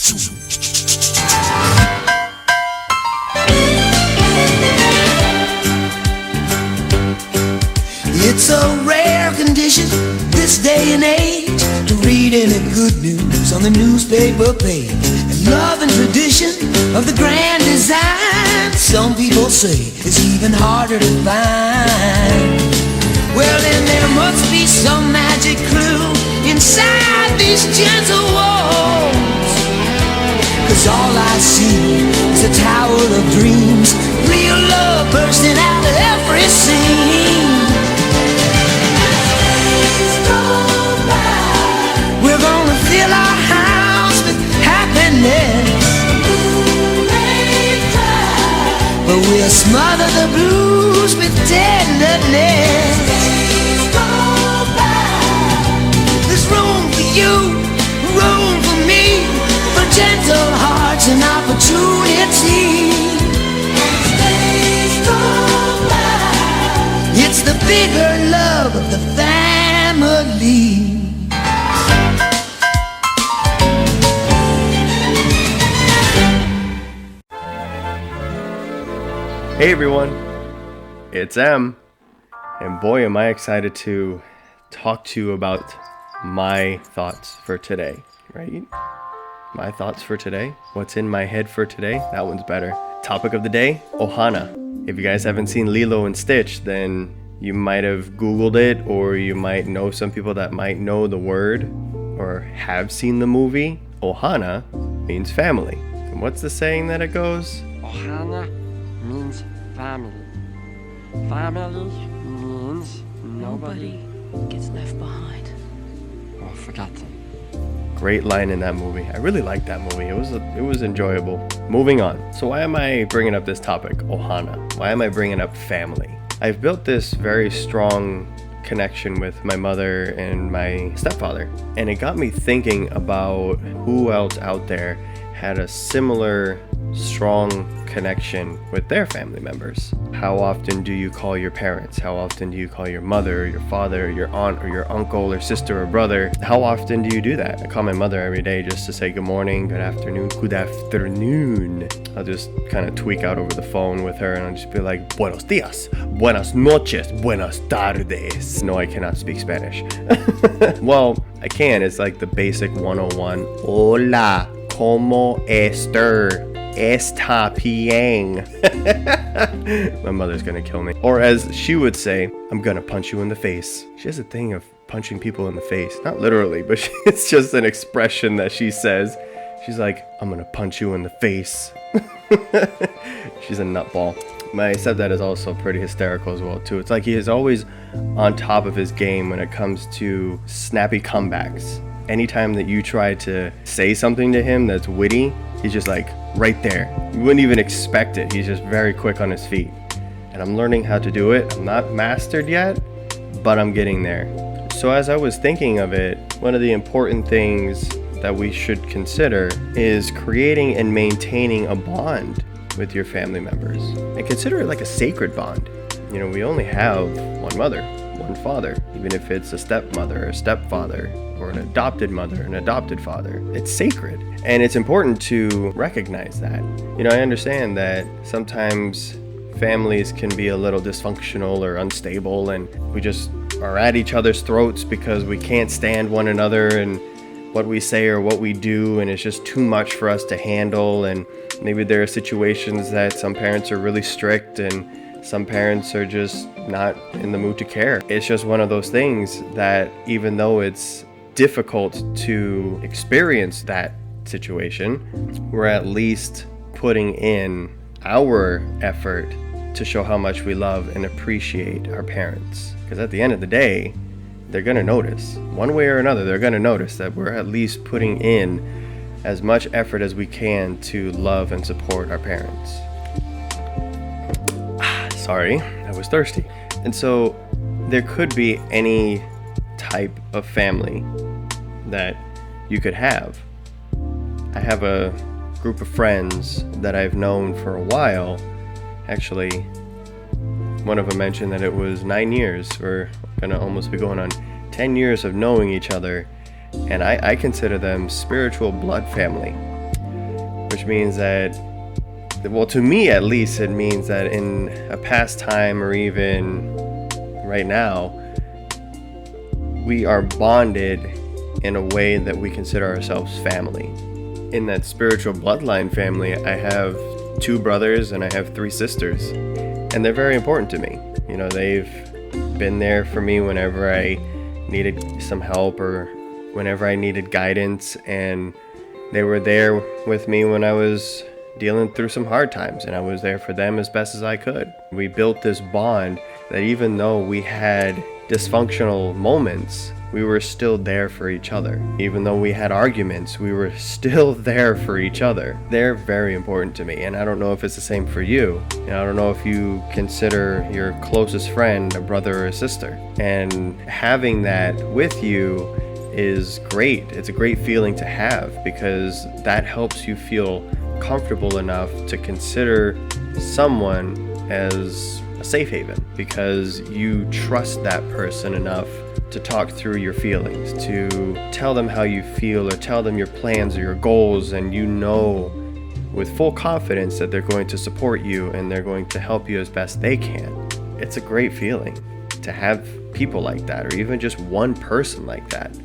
It's a rare condition this day and age to read any good news on the newspaper page. And love and tradition of the grand design, some people say it's even harder to find. Well, then there must be some magic clue inside these gentle walls, 'cause all I see is a tower of dreams, real love bursting out of every scene. We're gonna fill our house with happiness, but we'll smother the blues with tenderness. There's room for you, room for me, for gentle hearts and opportunity. It's the bigger love of the family. Hey everyone, it's M, and boy am I excited to talk to you about my thoughts for today, right? My thoughts for today? What's in my head for today? That one's better. Topic of the day, Ohana. If you guys haven't seen Lilo and Stitch, then you might have Googled it, or you might know some people that might know the word or have seen the movie. Ohana means family. And what's the saying that it goes? Ohana means family. Family means nobody gets left behind or forgotten. Great line in that movie. I really liked that movie. It was enjoyable. Moving on. So why am I bringing up this topic, Ohana? Why am I bringing up family? I've built this very strong connection with my mother and my stepfather, and it got me thinking about who else out there had a similar strong connection with their family members. How often do you call your parents? How often do you call your mother, or your father, or your aunt, or your uncle, or sister, or brother? How often do you do that? I call my mother every day just to say good morning, good afternoon, good afternoon. I'll just kind of tweak out over the phone with her, and I'll just be like, buenos dias, buenas noches, buenas tardes. No, I cannot speak Spanish. Well, I can. It's like the basic 101. Hola, ¿cómo está bien? My mother's gonna kill me. Or as she would say, I'm gonna punch you in the face. She has a thing of punching people in the face. Not literally, but it's just an expression that she says. She's like, I'm gonna punch you in the face. She's a nutball. My stepdad is also pretty hysterical as well too. It's like he is always on top of his game when it comes to snappy comebacks. Anytime that you try to say something to him that's witty, he's just like right there. You wouldn't even expect it. He's just very quick on his feet. And I'm learning how to do it. I'm not mastered yet, but I'm getting there. So as I was thinking of it, one of the important things that we should consider is creating and maintaining a bond with your family members. And consider it like a sacred bond. You know, we only have one mother, one father, even if it's a stepmother or stepfather, or an adopted mother, an adopted father. It's sacred. And it's important to recognize that. You know, I understand that sometimes families can be a little dysfunctional or unstable, and we just are at each other's throats because we can't stand one another and what we say or what we do, and it's just too much for us to handle. And maybe there are situations that some parents are really strict and some parents are just not in the mood to care. It's just one of those things that even though it's difficult to experience that situation, we're at least putting in our effort to show how much we love and appreciate our parents. Because at the end of the day, they're going to notice. One way or another, they're going to notice that we're at least putting in as much effort as we can to love and support our parents. Sorry, I was thirsty. And so there could be any type of family that you could have. I have a group of friends that I've known for a while. Actually, one of them mentioned that it was 9 years. We're gonna almost be going on 10 years of knowing each other, and I consider them spiritual blood family. which means that, well, to me at least, it means that in a past time or even right now, we are bonded in a way that we consider ourselves family. In that spiritual bloodline family, I have 2 brothers and I have 3 sisters, and they're very important to me. You know, they've been there for me whenever I needed some help or whenever I needed guidance, and they were there with me when I was dealing through some hard times, and I was there for them as best as I could. We built this bond that even though we had dysfunctional moments, we were still there for each other. Even though we had arguments, we were still there for each other. They're very important to me, and I don't know if it's the same for you. I don't know if you consider your closest friend a brother or a sister. And having that with you is great. It's a great feeling to have, because that helps you feel comfortable enough to consider someone as a safe haven, because you trust that person enough to talk through your feelings, to tell them how you feel or tell them your plans or your goals, and you know with full confidence that they're going to support you and they're going to help you as best they can. It's a great feeling to have people like that, or even just one person like that.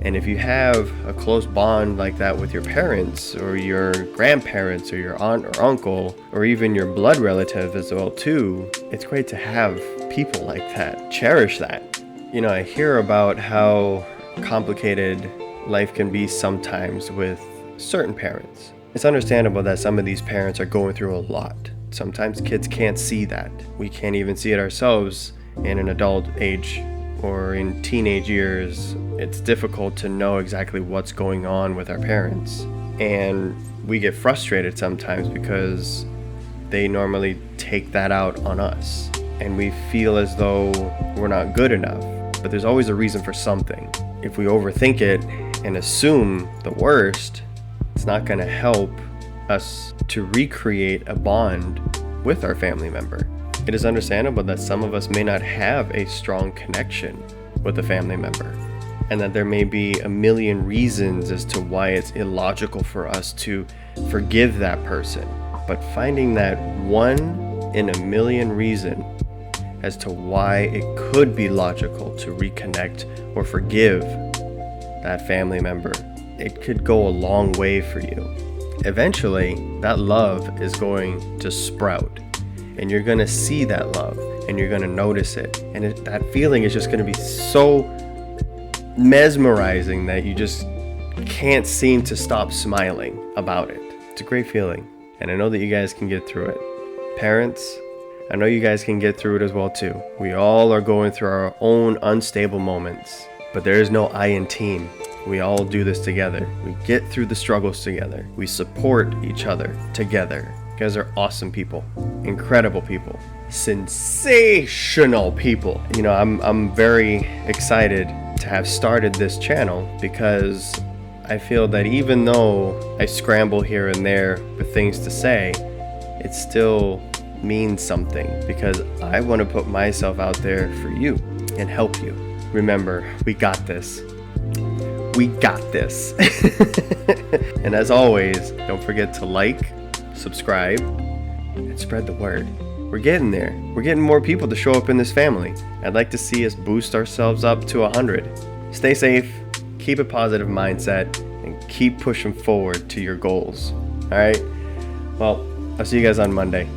And if you have a close bond like that with your parents or your grandparents or your aunt or uncle or even your blood relative as well too, it's great to have people like that. Cherish that. You know, I hear about how complicated life can be sometimes with certain parents. It's understandable that some of these parents are going through a lot. Sometimes kids can't see that. We can't even see it ourselves in an adult age or in teenage years. It's difficult to know exactly what's going on with our parents. And we get frustrated sometimes because they normally take that out on us. And we feel as though we're not good enough. But there's always a reason for something. If we overthink it and assume the worst, it's not going to help us to recreate a bond with our family member. It is understandable that some of us may not have a strong connection with a family member, and that there may be a million reasons as to why it's illogical for us to forgive that person. But finding that one in a million reason as to why it could be logical to reconnect or forgive that family member, it could go a long way for you. Eventually, that love is going to sprout, and you're going to see that love, and you're going to notice it, and that feeling is just going to be so mesmerizing that you just can't seem to stop smiling about it. It's a great feeling, and I know that you guys can get through it. Parents, I know you guys can get through it as well too. We all are going through our own unstable moments, but there is no I in team. We all do this together. We get through the struggles together. We support each other together. You guys are awesome people, incredible people, sensational people. You know, I'm very excited to have started this channel, because I feel that even though I scramble here and there with things to say, it still means something, because I want to put myself out there for you and help you. Remember, we got this. We got this. And as always, don't forget to like, subscribe, and spread the word. We're getting there. We're getting more people to show up in this family. I'd like to see us boost ourselves up to 100. Stay safe, keep a positive mindset, and keep pushing forward to your goals. All right? Well, I'll see you guys on Monday.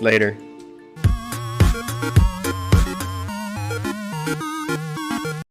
Later.